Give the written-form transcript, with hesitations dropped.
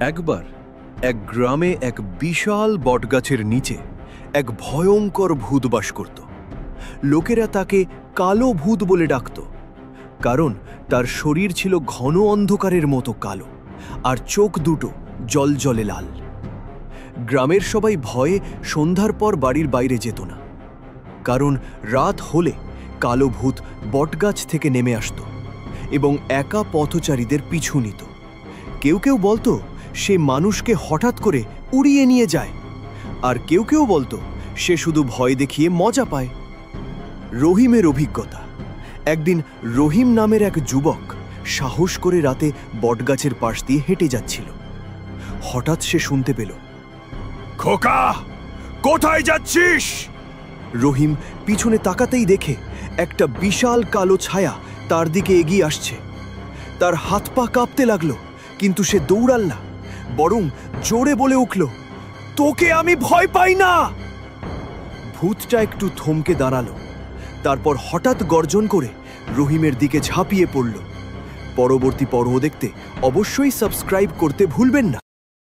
একবার এক গ্রামে এক বিশাল বটগাছের নিচে এক ভয়ঙ্কর ভূত বাস করত। লোকেরা তাকে কালো ভূত বলে ডাকত, কারণ তার শরীর ছিল ঘন অন্ধকারের মতো কালো আর চোখ দুটো জলজলে লাল। গ্রামের সবাই ভয়ে সন্ধ্যার পর বাড়ির বাইরে যেত না, কারণ রাত হলে কালো ভূত বটগাছ থেকে নেমে আসত এবং একা পথচারীদের পিছু নিত। কেউ কেউ বলতো সে মানুষকে হঠাৎ করে উড়িয়ে নিয়ে যায়, আর কেউ কেউ বলতো সে শুধু ভয় দেখিয়ে মজা পায়। রহিমের অভিজ্ঞতা: একদিন রহিম নামের এক যুবক সাহস করে রাতে বটগাছের পাশ দিয়ে হেঁটে যাচ্ছিল। হঠাৎ সে শুনতে পেল, খোকা, কোথায় যাচ্ছিস? রহিম পিছনে তাকাতেই দেখে একটা বিশাল কালো ছায়া তার দিকে এগিয়ে আসছে। তার হাত পা কাঁপতে লাগলো, কিন্তু সে দৌড়াল না, বরং জোরে বলে উঠল, তোকে আমি ভয় পাই না। ভূতটা একটু থমকে দাঁড়ালো, তারপর হঠাৎ গর্জন করে রহিমের দিকে ঝাঁপিয়ে পড়ল। পরবর্তী পর্ব দেখতে অবশ্যই সাবস্ক্রাইব করতে ভুলবেন না।